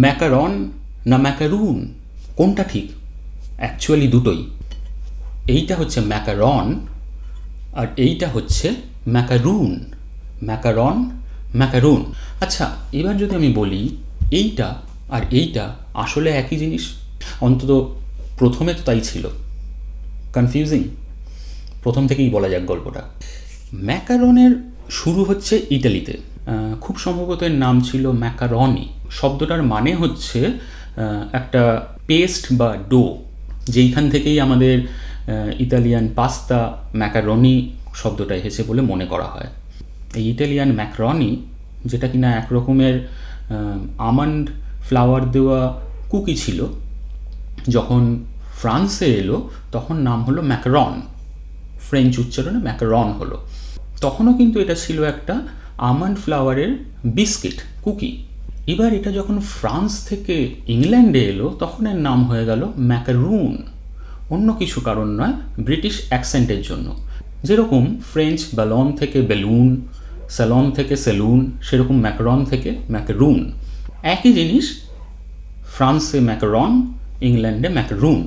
Macaron না ম্যাকারুন, কোনটা ঠিক? অ্যাকচুয়ালি দুটোই। এইটা হচ্ছে ম্যাকারন আর এইটা হচ্ছে ম্যাকারুন। ম্যাকারন, ম্যাকারুন। আচ্ছা, এবার যদি আমি বলি এইটা আর এইটা আসলে একই জিনিস, অন্তত প্রথমে তো তাই ছিল। কনফিউজিং? প্রথম থেকেই বলা যাক গল্পটা। ম্যাকারনের শুরু হচ্ছে ইটালিতে। খুব সম্ভবত এর নাম ছিল ম্যাকারনি। শব্দটার মানে হচ্ছে একটা পেস্ট বা ডো, যেইখান থেকেই আমাদের ইতালিয়ান পাস্তা ম্যাকারনি শব্দটা এসেছে বলে মনে করা হয়। এই ইটালিয়ান ম্যাকারনি, যেটা কিনা এক রকমের আমন্ড ফ্লাওয়ার দেওয়া কুকি ছিল, যখন ফ্রান্সে এলো তখন নাম হলো ম্যাকারন। ফ্রেঞ্চ উচ্চারণে ম্যাকারন হলো। তখনও কিন্তু এটা ছিল একটা আমন্ড ফ্লাওয়ারের বিস্কিট, কুকি। এবার এটা যখন ফ্রান্স থেকে ইংল্যান্ডে এলো তখন এর নাম হয়ে গেল ম্যাকারুন। অন্য কিছু কারণ নয়, ব্রিটিশ অ্যাকসেন্টের জন্য। যেরকম ফ্রেঞ্চ ব্যালন থেকে বেলুন, স্যালন থেকে সেলুন, সেরকম ম্যাকারন থেকে ম্যাকারুন। একই জিনিস, ফ্রান্সে ম্যাকারন, ইংল্যান্ডে ম্যাকারুন।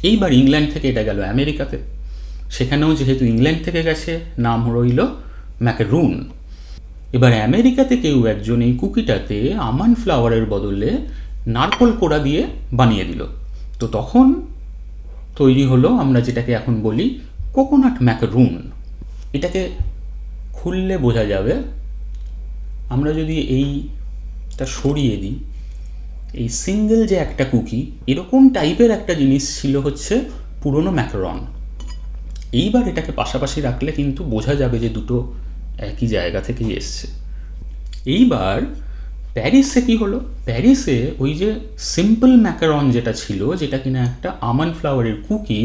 এইবার ইংল্যান্ড থেকে এটা গেল আমেরিকাতে, সেখানেও যেহেতু ইংল্যান্ড থেকে গেছে নাম রইল ম্যাকারুন। এবার আমেরিকাতে কেউ একজন এই কুকিটাতে আমন্ড ফ্লাওয়ারের বদলে নারকোল কোড়া দিয়ে বানিয়ে দিল। তো তখন তৈরি হলো আমরা যেটাকে এখন বলি কোকোনাট ম্যাকারুন। এটাকে খুললে বোঝা যাবে। আমরা যদি এইটা সরিয়ে দিই, এই সিঙ্গেল যে একটা কুকি, এরকম টাইপের একটা জিনিস ছিল হচ্ছে পুরনো ম্যাকারন। এইবার এটাকে পাশাপাশি রাখলে কিন্তু বোঝা যাবে যে দুটো একই জায়গা থেকেই এসছে। এইবার প্যারিসে কি হলো? প্যারিসে ওই যে সিম্পল ম্যাকারন যেটা ছিল, যেটা কিনা একটা আমন্ড ফ্লাওয়ারের কুকি,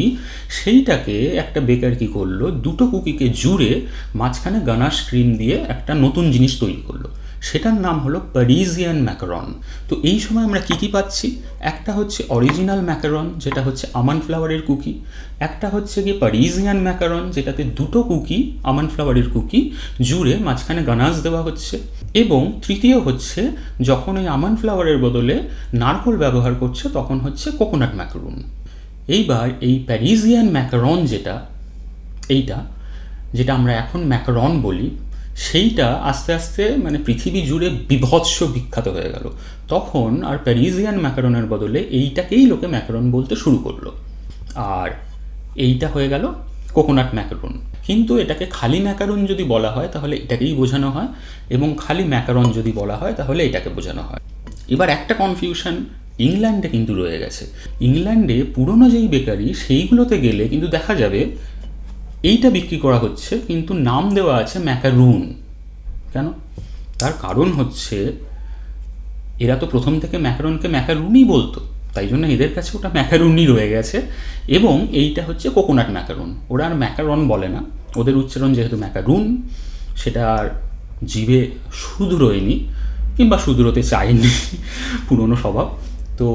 সেইটাকে একটা বেকার কি করলো, দুটো কুকিকে জুড়ে মাঝখানে গানাশ ক্রিম দিয়ে একটা নতুন জিনিস তৈরি করলো। সেটার নাম হলো প্যারিজিয়ান ম্যাকারন। তো এই সময় আমরা কি কি পাচ্ছি? একটা হচ্ছে অরিজিনাল ম্যাকারন, যেটা হচ্ছে আমন্ড ফ্লাওয়ারের কুকি। একটা হচ্ছে গিয়ে প্যারিজিয়ান ম্যাকারন, যেটাতে দুটো কুকি, আমন্ড ফ্লাওয়ারের কুকি জুড়ে মাঝখানে গানাশ দেওয়া হচ্ছে। এবং তৃতীয় হচ্ছে যখন ওই আমন্ড ফ্লাওয়ারের বদলে নারকোল ব্যবহার করছে তখন হচ্ছে কোকোনাট ম্যাকারুন। এইবার এই প্যারিজিয়ান ম্যাকারন এইটা যেটা আমরা এখন ম্যাকারন বলি, সেইটা আস্তে আস্তে মানে পৃথিবী জুড়ে বিভৎস বিখ্যাত হয়ে গেল। তখন আর প্যারিজিয়ান ম্যাকারনের বদলে এইটাকেই লোকে ম্যাকারন বলতে শুরু করলো, আর এইটা হয়ে গেল কোকোনাট ম্যাকারন। কিন্তু এটাকে খালি ম্যাকারন যদি বলা হয় তাহলে এটাকেই বোঝানো হয়, এবং খালি ম্যাকারন যদি বলা হয় তাহলে এটাকে বোঝানো হয়। এবার একটা কনফিউশন ইংল্যান্ডে কিন্তু রয়ে গেছে। ইংল্যান্ডে পুরনো যেই বেকারি সেইগুলোতে গেলে কিন্তু দেখা যাবে এইটা বিক্রি করা হচ্ছে কিন্তু নাম দেওয়া আছে ম্যাকারুন। কেন? তার কারণ হচ্ছে এরা তো প্রথম থেকে ম্যাকারনকে ম্যাকারুনই বলতো, তাই জন্য এদের কাছে ওটা ম্যাকারুনই রয়ে গেছে। এবং এইটা হচ্ছে কোকোনাট ম্যাকারন। ওরা আর ম্যাকারন বলে না, ওদের উচ্চারণ যেহেতু ম্যাকারুন, সেটা আর জিভে শুধরোয়নি, কিংবা শুধরোতে চায়নি, পুরনো স্বভাব। তো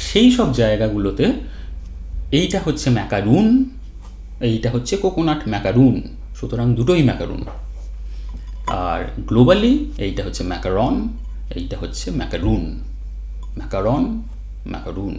সেই সব জায়গাগুলোতে এইটা হচ্ছে ম্যাকারুন, এইটা হচ্ছে কোকোনাট ম্যাকারুন। সুতরাং দুটোই ম্যাকারুন। আর গ্লোবালি এইটা হচ্ছে ম্যাকারন, এইটা হচ্ছে ম্যাকারুন। ম্যাকারন, ম্যাকারুন।